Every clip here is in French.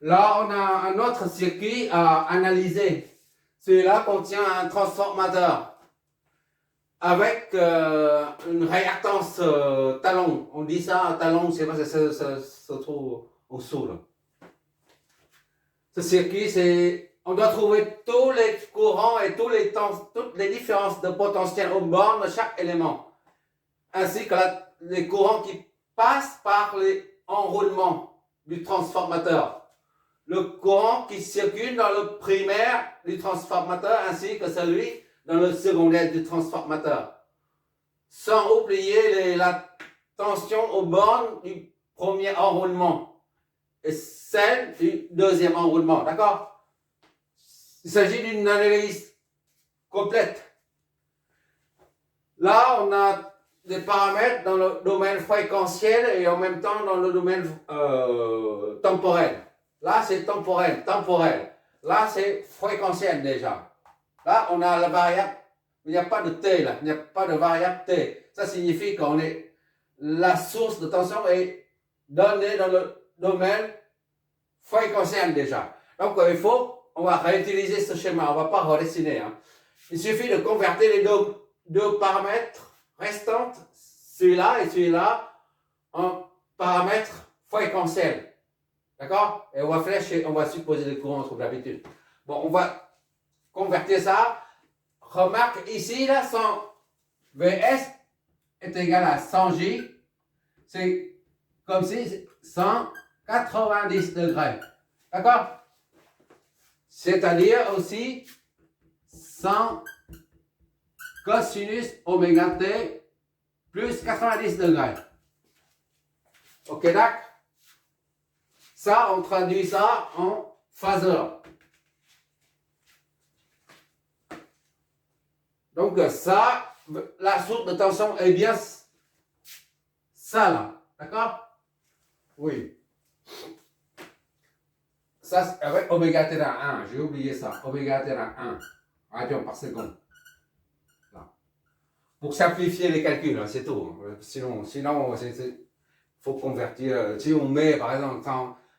Là, on a un autre circuit à analyser. Celui-là contient un transformateur avec une réactance talon. On dit ça, talon, c'est pas, ça se trouve en dessous. Là. Ce circuit, on doit trouver tous les courants et toutes les différences de potentiel aux bornes de chaque élément, ainsi que les courants qui passent par les enroulements du transformateur. Le courant qui circule dans le primaire du transformateur ainsi que celui dans le secondaire du transformateur. Sans oublier la tension aux bornes du premier enroulement et celle du deuxième enroulement. D'accord? Il s'agit d'une analyse complète. Là, on a des paramètres dans le domaine fréquentiel et en même temps dans le domaine temporel. Là, c'est temporel. Là, c'est fréquentiel déjà. Là, on a la variable. Il n'y a pas de t là. Il n'y a pas de variable t. Ça signifie qu'on est la source de tension est donnée dans le domaine fréquentiel déjà. Donc, on va réutiliser ce schéma. On ne va pas redessiner. Hein. Il suffit de convertir les deux paramètres restants, celui-là et celui-là, en paramètres fréquentiels. D'accord? Et on va flécher, on va supposer les courants comme d'habitude. Bon, on va convertir ça. Remarque ici, là, 100 Vs est égal à 100 J. C'est comme si 190 degrés. D'accord? C'est-à-dire aussi 100 cosinus oméga t plus 90 degrés. Ok, d'accord? Ça, on traduit ça en phaseur. Donc ça, la source de tension est bien ça là. D'accord? Oui. Ça, avec oméga t à 1, j'ai oublié ça. Oméga t à 1 radians par seconde. Là. Pour simplifier les calculs, hein, c'est tout. Sinon il faut convertir. Si on met par exemple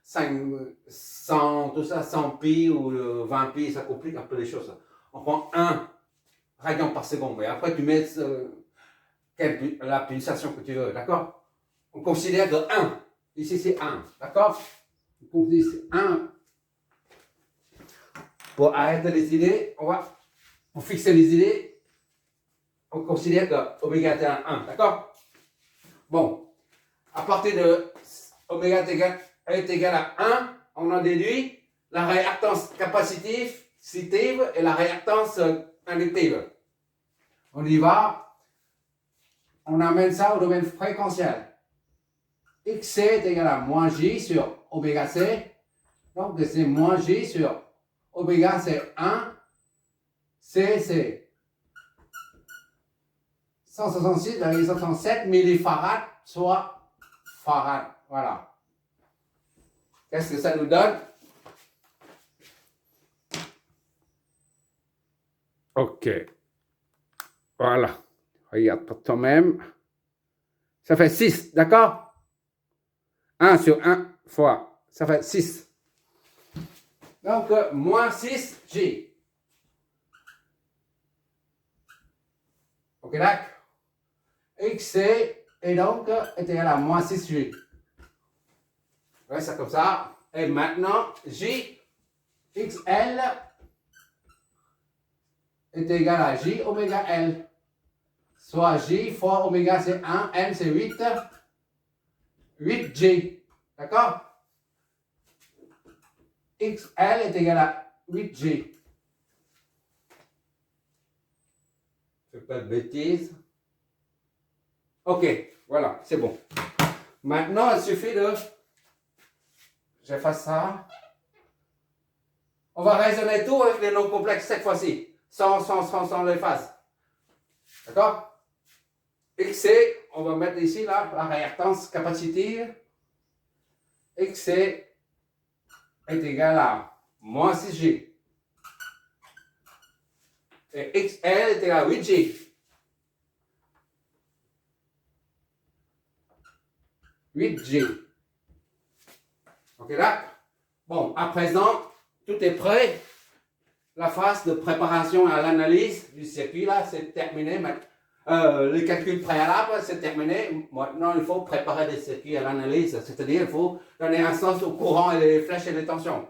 100, tout ça, 100 pi ou 20 pi, ça complique un peu les choses. On prend 1 radian par seconde, mais après tu mets la pulsation que tu veux, d'accord? On considère que 1, ici c'est 1, d'accord? On considère 1. Pour arrêter les idées, pour fixer les idées, on considère que oméga t à 1, d'accord? Bon, à partir de oméga t est égal à 1, on en déduit la réactance capacitive et la réactance inductive. On y va, on amène ça au domaine fréquentiel. Xc est égal à moins J sur oméga c, donc c'est moins J sur oméga c'est 1, C c'est 166,67 millifarads, soit farad. Voilà. Qu'est-ce que ça nous donne? Ok. Voilà. Regarde par toi-même. Ça fait 6, d'accord? 1 sur 1 fois. Ça fait 6. Donc, moins 6 J. Ok, d'accord? XC est donc est égal à moins 6 J. Ouais, c'est comme ça. Et maintenant, J, XL est égal à J oméga L. Soit J fois oméga c'est 1, L c'est 8, 8J. D'accord? XL est égal à 8J. Je fais pas de bêtises. Ok, voilà, c'est bon. Maintenant, il suffit de... J'efface ça. On va raisonner tout avec les nombres complexes cette fois-ci. Sans les phases. D'accord? XC, on va mettre ici là, la réactance capacitive. XC est égal à moins 6J. Et XL est égal à 8J. 8J. Ok, là? Bon, à présent, tout est prêt. La phase de préparation à l'analyse du circuit, là, c'est terminé. Les calculs préalables, c'est terminé. Maintenant, il faut préparer des circuits à l'analyse, c'est-à-dire il faut donner un sens au courant et les flèches et les tensions.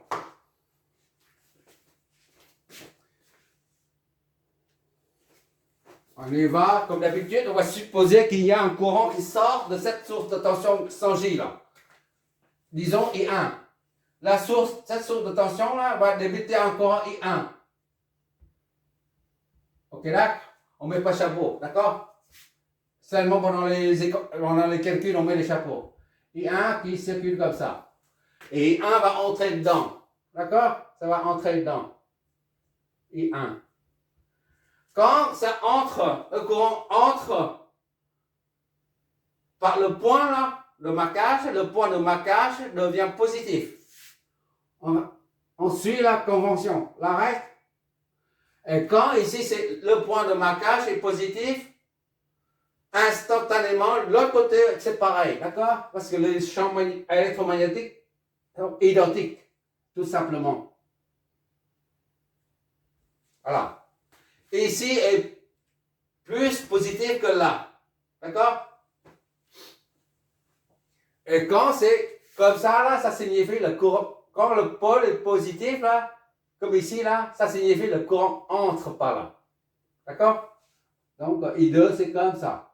On y va, comme d'habitude, on va supposer qu'il y a un courant qui sort de cette source de tension sans J là. Disons I1. Cette source de tension là va débuter un courant I1. Ok, d'accord? On ne met pas chapeau, d'accord? Seulement pendant les calculs, on met les chapeaux. I1 qui circule comme ça. Et I1 va entrer dedans. D'accord? Ça va entrer dedans. I1. Quand ça entre, le courant entre par le point là, le point de marquage devient positif. On suit la convention, la règle. Et quand ici c'est le point de marquage est positif, instantanément, l'autre côté c'est pareil, d'accord? Parce que les champs électromagnétiques sont identiques, tout simplement. Voilà. Ici est plus positif que là. D'accord? Et quand c'est comme ça, là, ça signifie le courant. Quand le pôle est positif, là, comme ici, là, ça signifie le courant entre par là. D'accord? Donc, I2, c'est comme ça.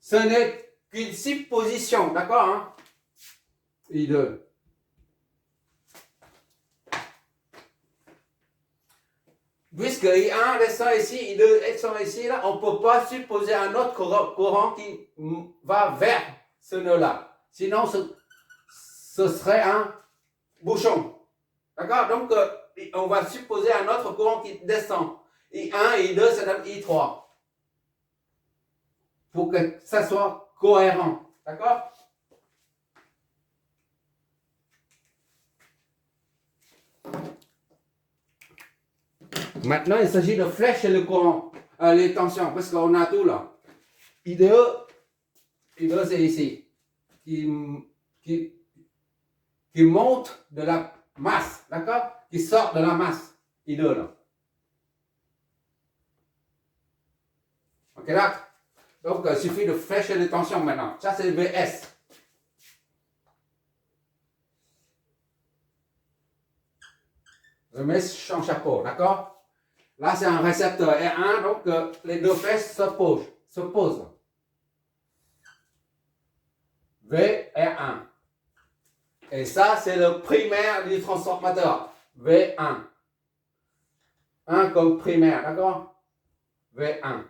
Ce n'est qu'une supposition. D'accord? Hein? I2. Puisque I1 descend ici, I2 descend ici, là, on ne peut pas supposer un autre courant qui va vers ce nœud-là. Sinon, ce serait un bouchon. D'accord? Donc, on va supposer un autre courant qui descend. I1 et I2, ça donne I3. Pour que ça soit cohérent. D'accord? Maintenant, il s'agit de flécher le courant, les tensions, parce qu'on a tout là. I2 c'est ici, qui monte de la masse, d'accord? Qui sort de la masse, I2 là. Ok, là? Donc, il suffit de flécher les tensions maintenant. Ça, c'est VS. Je mets son chapeau, d'accord? Là, c'est un récepteur R1, donc les deux flèches s'opposent. V, R1. Et ça, c'est le primaire du transformateur. V1. 1 comme primaire, d'accord? V1.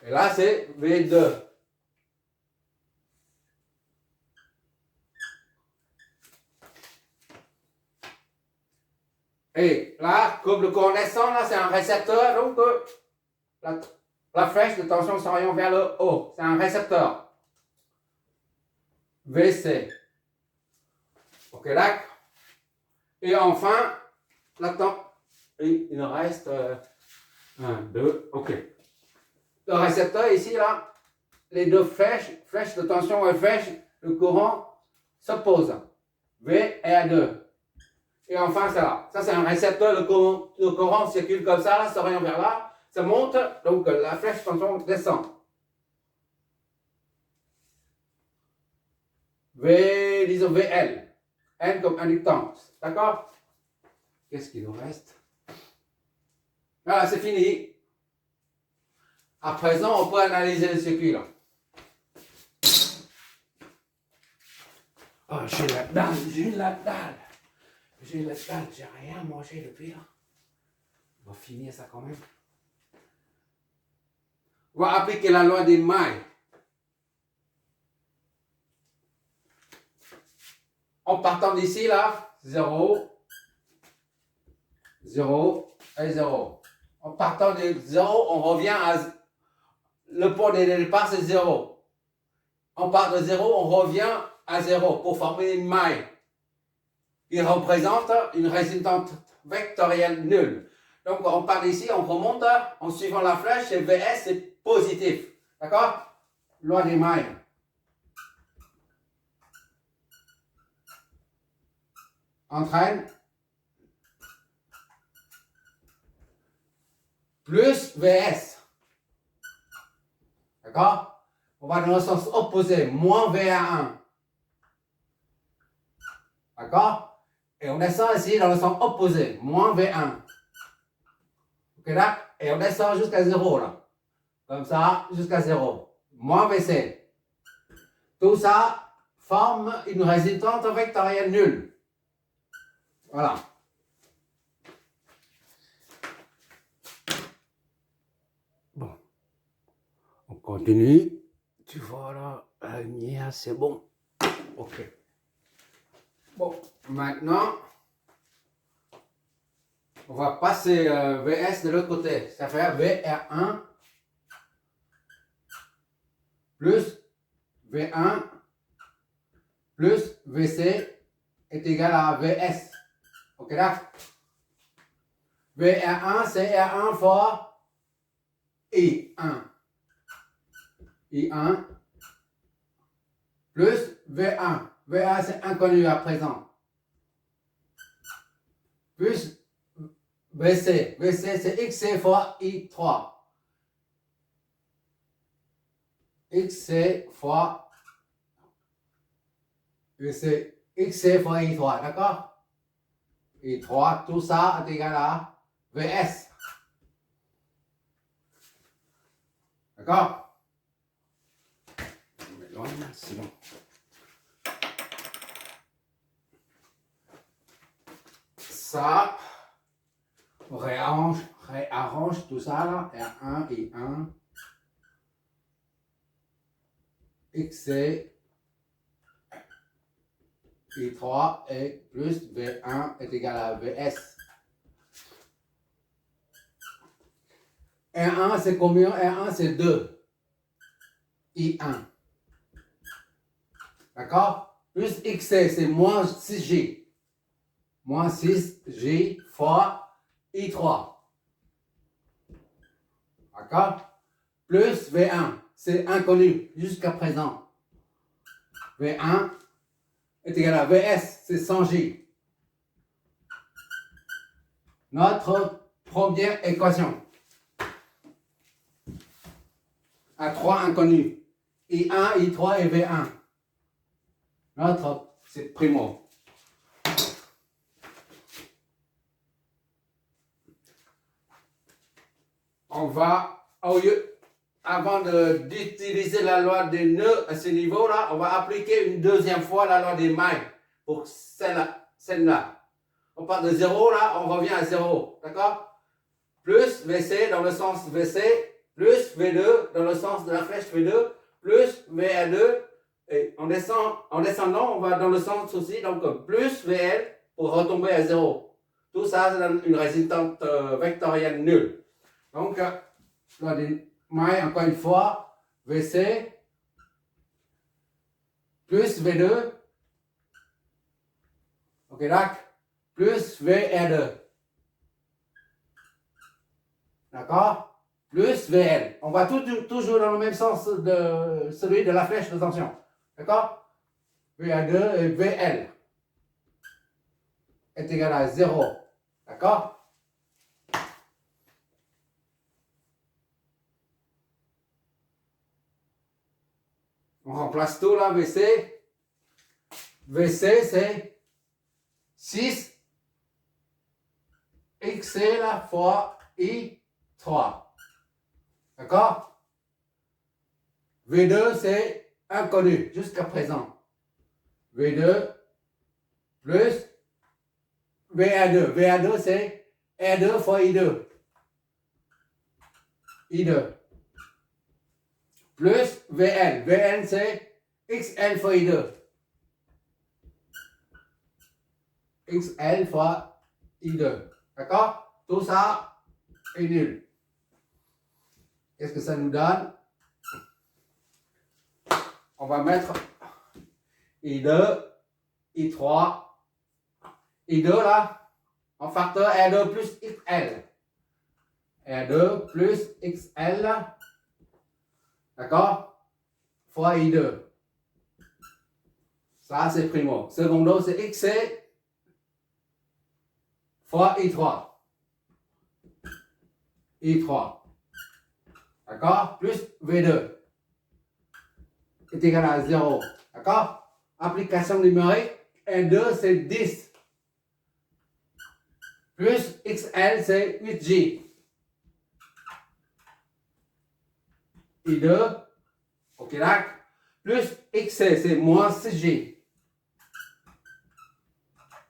Et là, c'est V2. Et là, comme le courant descend, là, c'est un récepteur, donc la flèche de tension s'oriente vers le haut. C'est un récepteur. VC. Ok, d'accord? Et enfin, il reste 1, 2, ok. Le récepteur ici, là, les deux flèches de tension et flèches de courant s'opposent. V et A2. Et enfin, c'est là. Ça, c'est un récepteur. Le courant circule comme ça, là, s'oriente vers là. Ça monte, donc la flèche de tension descend. Disons VL. N comme inductance. D'accord? Qu'est-ce qu'il nous reste? Voilà, c'est fini. À présent, on peut analyser le circuit, là. Oh, j'ai la dalle. J'ai rien mangé depuis, là. On va finir ça quand même. On va appliquer la loi des mailles. En partant d'ici, là, 0, 0 et 0. En partant de 0, on revient à... Le point de départ, c'est 0. On part de 0, on revient à 0 pour former une maille. Il représente une résultante vectorielle nulle. Donc, on part d'ici, on remonte en suivant la flèche, et VS, c'est positif. D'accord? Loi des mailles. entraîne plus VS. D'accord? On va dans le sens opposé, moins VA1. D'accord? Et on descend ici dans le sens opposé, moins V1. Ok là? Et on descend jusqu'à 0 là. Comme ça, jusqu'à 0. Moins VC. Tout ça forme une résultante vectorielle nulle. Voilà. Bon. On continue. Tu vois là, la lumière, c'est bon. Ok. Bon, maintenant, on va passer VS de l'autre côté. Ça fait VR1 plus V1 plus VC est égal à VS. Ok là? VR1, c'est R1 fois I1. I1 plus V1. V1, c'est inconnu à présent. Plus VC. VC, c'est XC fois I3. XC fois VC. XC fois I3, d'accord? I3, tout ça est égal à VS. D'accord? C'est bon. Ça, on réarrange tout ça là. R1 et 1. XC I3 et plus V1 est égal à VS. R1 c'est combien? R1 c'est 2. I1. D'accord? Plus XC c'est moins 6J. Moins 6J fois I3. D'accord? Plus V1. C'est inconnu jusqu'à présent. V1 est égal à VS, c'est 100J. Notre première équation. À 3 inconnus. I1, I3 et V1. Notre, c'est primo. On va, au lieu, avant d'utiliser la loi des nœuds à ce niveau-là, on va appliquer une deuxième fois la loi des mailles pour celle-là. On part de 0, là, on revient à 0. D'accord? Plus VC dans le sens VC, plus V2 dans le sens de la flèche V2, plus VA2. Et en descendant, on va dans le sens aussi, donc plus VL pour retomber à 0. Tout ça, ça donne une résultante vectorielle nulle. Donc, loi des mailles, encore une fois, VC plus V2, ok, d'accord, plus VR2, d'accord, plus VL. On va toujours dans le même sens de celui de la flèche de tension, d'accord, VA2 et VL est égal à 0, d'accord. On remplace tout là, VC. VC, c'est 6 XC là, fois I3. D'accord? V2, c'est inconnu jusqu'à présent. V2 plus VA2. VA2, c'est R2 fois I2. I2. Plus VL. VL, c'est XL fois I2. XL fois I2. D'accord? Tout ça est nul. Qu'est-ce que ça nous donne? On va mettre I2, I3, I2 là, en facteur R2 plus XL. R2 plus XL, d'accord? Fois I2. Ça, c'est primo. Secondo, c'est XC fois I3. I3. D'accord? Plus V2 est égal à 0. D'accord? Application numérique, N2 c'est 10. Plus XL c'est 8J. I2, ok là, plus XC c'est moins 6J.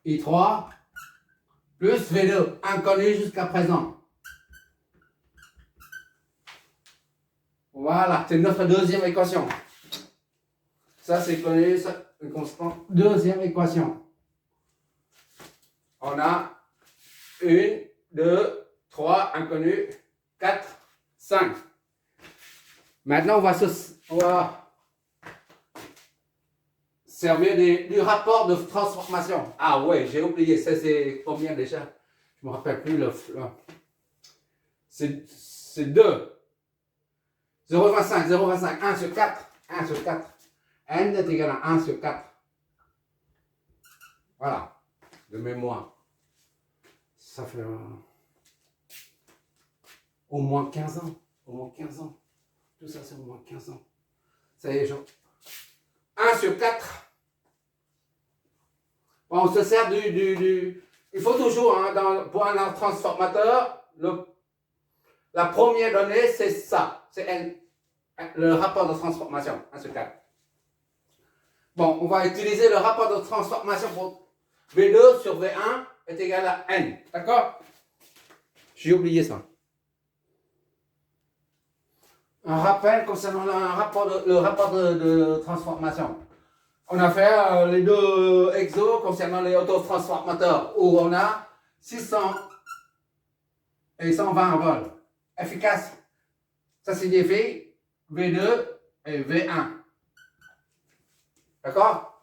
I3, plus V2, inconnu jusqu'à présent. Voilà, c'est notre deuxième équation. Ça, c'est connu, ça, une constante. Deuxième équation. On a 1, 2, 3 inconnus, 4, 5. Maintenant, on va servir du rapport de transformation. Ah ouais, j'ai oublié, ça c'est combien déjà? Je ne me rappelle plus. C'est 2. 0,25, 0,25, 1 sur 4, 1 sur 4. N est égal à 1 sur 4. Voilà, de mémoire. Ça fait au moins 15 ans. Au moins 15 ans. Tout ça, c'est au moins 15 ans. Ça y est, genre. 1 sur 4. Bon, on se sert il faut toujours, hein, pour un transformateur, la première donnée, c'est ça. C'est le rapport de transformation, 1 sur 4. Bon, on va utiliser le rapport de transformation pour V2 sur V1 est égal à N. D'accord? J'ai oublié ça. Un rappel concernant le rapport de transformation. On a fait les deux exos concernant les autotransformateurs où on a 600 et 120 volts. Efficace. Ça signifie V2 et V1. D'accord?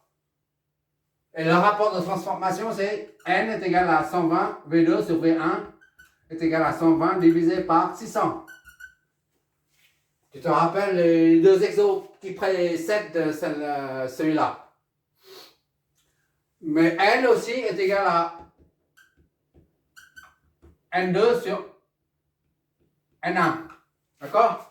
Et le rapport de transformation, c'est N est égal à 120, V2 sur V1 est égal à 120 divisé par 600. Tu te rappelles les deux exos qui précèdent celui-là. Mais N aussi est égal à N2 sur N1. D'accord?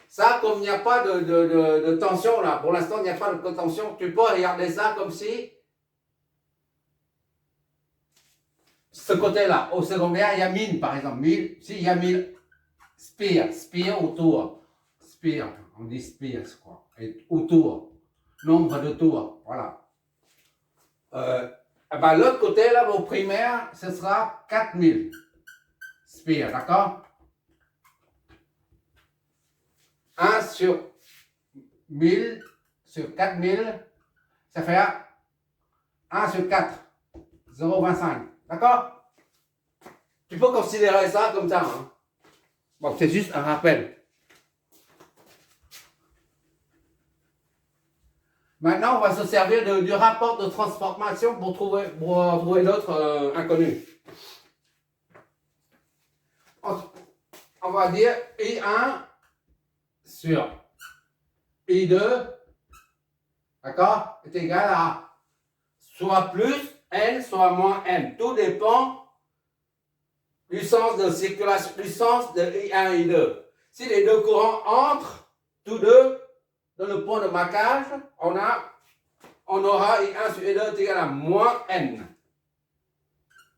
Ça, comme il n'y a pas de tension là, pour l'instant il n'y a pas de tension, tu peux regarder ça comme si ce côté-là, au secondaire, il y a 1000 par exemple. 1000, si il y a 1000 spire autour. Spire, on dit spire, je crois. Et autour. Nombre de tours, voilà. Ben, l'autre côté, là, au primaire, ce sera 4000 spire, d'accord? 1 sur 1000 sur 4000, ça fait 1 sur 4, 0,25. D'accord? Tu peux considérer ça comme ça. Hein? Bon, c'est juste un rappel. Maintenant, on va se servir du rapport de transformation pour trouver d'autres inconnus. On va dire I1 sur I2, d'accord, est égal à soit plus N, soit moins N. Tout dépend du sens de circulation, du sens de I1 et I2. Si les deux courants entrent, tous deux, dans le point de marquage, on aura I1 sur I2 est égal à moins N.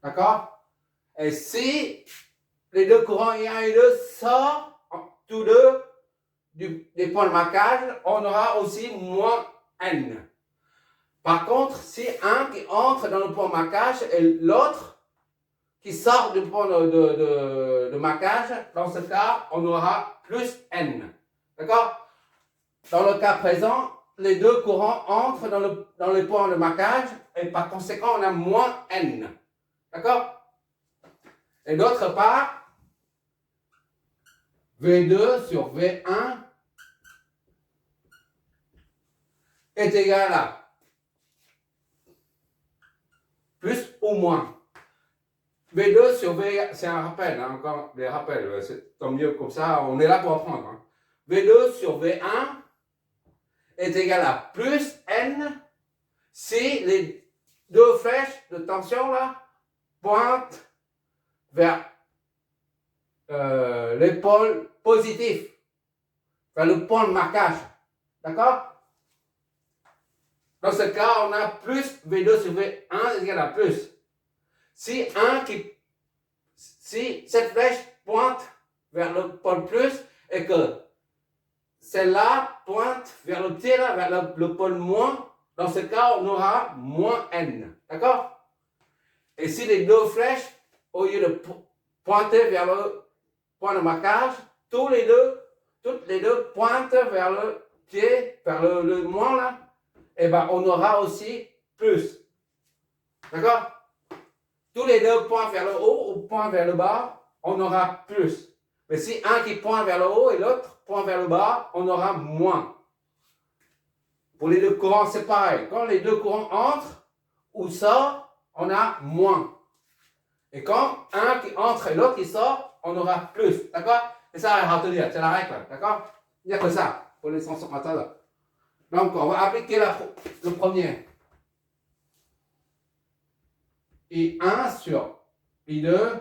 D'accord? Et si les deux courants I1 et I2 sortent, tous deux, des points de marquage, on aura aussi moins N. Par contre, si un qui entre dans le point de marquage et l'autre qui sort du point de marquage, dans ce cas, on aura plus N. D'accord? Dans le cas présent, les deux courants entrent dans le point de marquage et par conséquent, on a moins N. D'accord? Et d'autre part, V2 sur V1 est égal à plus ou moins. V2 sur V1, c'est un rappel, hein, encore des rappels, c'est tant mieux comme ça, on est là pour apprendre. Hein. V2 sur V1 est égal à plus N si les deux flèches de tension là pointe vers les pôles positifs, vers le point de marquage. D'accord? Dans ce cas, on a plus V2 sur V1 égale à plus. Si cette flèche pointe vers le pôle plus et que celle-là pointe vers le petit, là, vers le pôle moins, dans ce cas, on aura moins N. D'accord? Et si les deux flèches, au lieu de pointer vers le point de marquage, toutes les deux pointent vers le pied, vers le moins là, et ben on aura aussi plus. D'accord? Tous les deux pointent vers le haut ou pointent vers le bas, on aura plus. Mais si un qui pointe vers le haut et l'autre pointe vers le bas, on aura moins. Pour les deux courants, c'est pareil. Quand les deux courants entrent ou sortent, on a moins. Et quand un qui entre et l'autre qui sort, on aura plus. D'accord? Et ça, à retenir, c'est la règle. D'accord? Il n'y a que ça pour les transformateurs. Donc, on va appliquer le premier. I1 sur I2.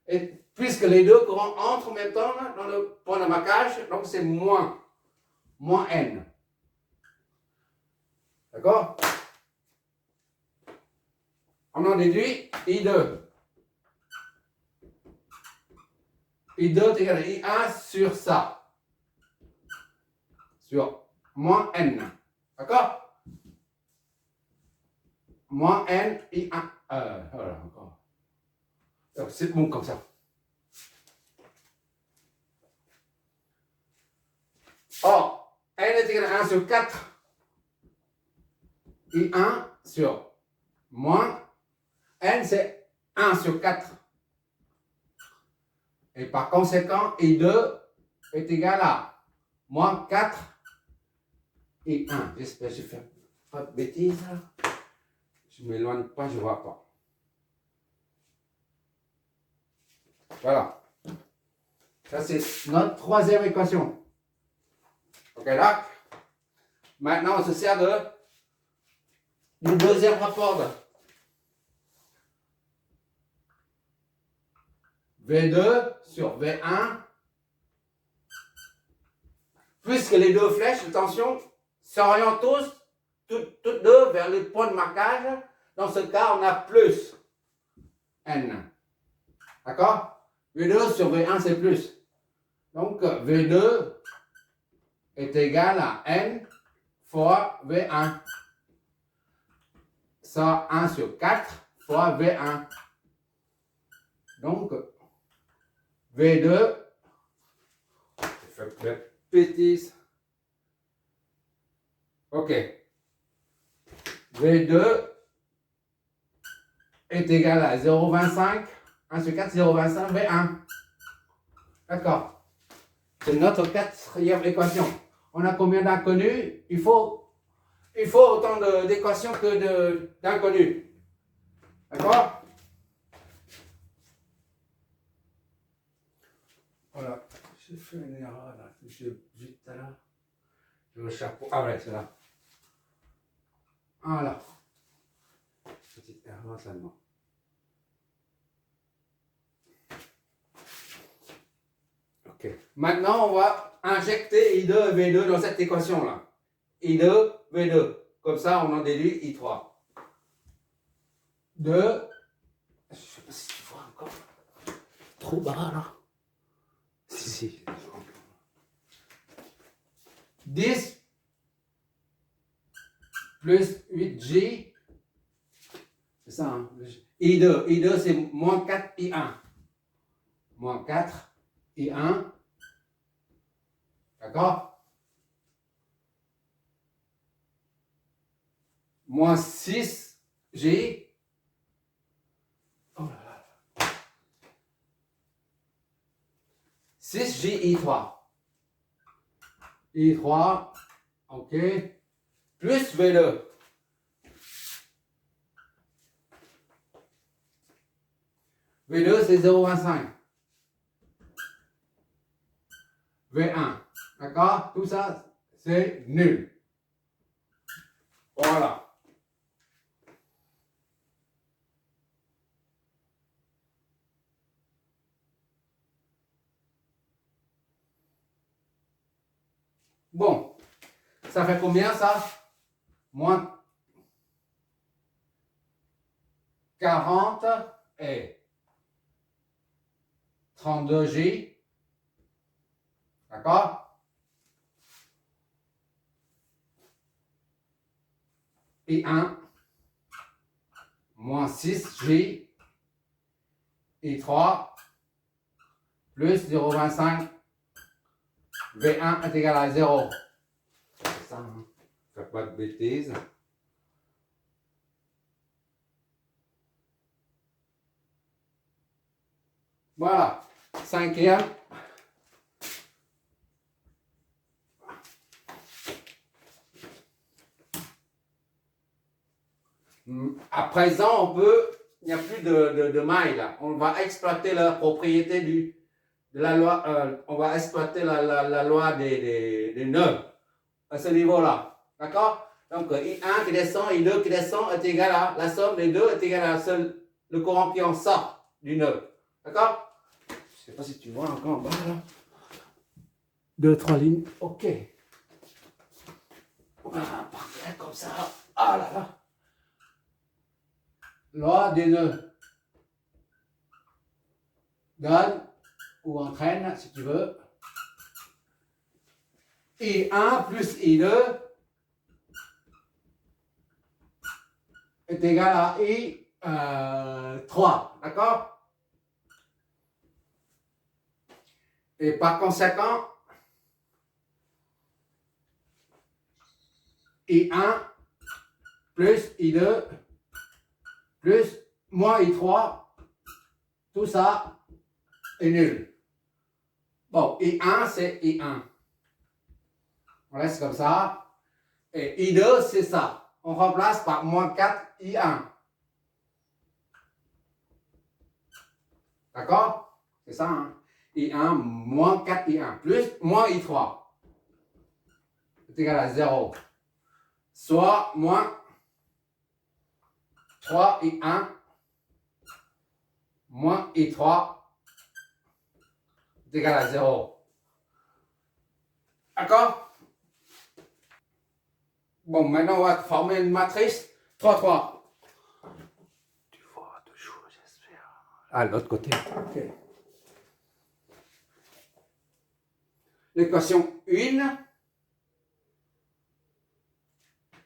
Et puisque les deux courants entrent en même temps là, dans le point de marquage, donc c'est moins N. D'accord? On en déduit I2. I2 est égal à I1 sur ça. Sur moins N. D'accord? Moins N, I1. Voilà, encore. C'est bon comme ça. Or, N est égal à 1 sur 4. I1 sur moins N, c'est 1 sur 4. Et par conséquent, I2 est égal à moins 4 I1. J'espère que je ne fais pas de bêtises. Je ne m'éloigne pas, je ne vois pas. Voilà. Ça, c'est notre troisième équation. Ok, là. Maintenant, on se sert du deuxième rapport. V2 sur V1. Puisque les deux flèches, attention, s'orientent toutes deux vers le point de marquage. Dans ce cas, on a plus N. D'accord? V2 sur V1, c'est plus. Donc, V2 est égal à N fois V1. Ça, 1 sur 4 fois V1. Donc, V2, j'ai fait plein de bêtises. Ok. V2 est égal à 0,25. 1 sur 4, 0,25, V1. D'accord. C'est notre quatrième équation. On a combien d'inconnus? Il faut autant d'équations que d'inconnus. D'accord? Voilà. J'ai fait une erreur là. J'ai vu tout à l'heure. Le chapeau. Ah ouais, c'est là. Voilà. Petite erreur seulement. Ok. Maintenant, on va injecter I2 et V2 dans cette équation-là. I2, V2. Comme ça, on en déduit I3. 2. Je ne sais pas si tu vois encore. Trop bas là. Si. 10 plus 8J. C'est ça, hein? I2 c'est moins 4 I1. Moins 4 I1. D'accord? Moins 6J. Oh là là. 6J I3. I3. Ok. Plus V2. V2 c'est 0,25. V1. D'accord? Tout ça, c'est nul. Voilà. Bon, ça fait combien ça? Moins 40 et 32J. D'accord? Et 1 moins 6J et 3 plus 0,25 V1 est égal à 0. C'est ça, hein? Faites pas de bêtises. Voilà. Cinquième. À présent, il n'y a plus de mailles là. On va exploiter la propriété de la loi, on va exploiter la loi des nœuds à ce niveau-là. D'accord? Donc, I1 qui descend, I2 qui descend est égal à la somme des deux est égale à le courant qui en sort du nœud. D'accord? Je ne sais pas si tu vois encore en bas là. 2, 3 lignes. Ok. Voilà, parfait, comme ça. Ah là là. Loi des nœuds. Donne ou entraîne, si tu veux. I1 plus I2 est égal à I3. D'accord? Et par conséquent, I1 plus I2 plus moins I3, tout ça est nul. Bon, I1 c'est I1. On laisse comme ça. Et I2 c'est ça. On remplace par moins 4 I1. D'accord? C'est ça, hein? I1 moins 4 I1 plus moins I3 est égal à 0. Soit moins 3 I1 moins I3 est égal à 0. D'accord? Bon, maintenant on va former une matrice 3, 3. Tu vois toujours, j'espère. Ah, l'autre côté. Ok. L'équation 1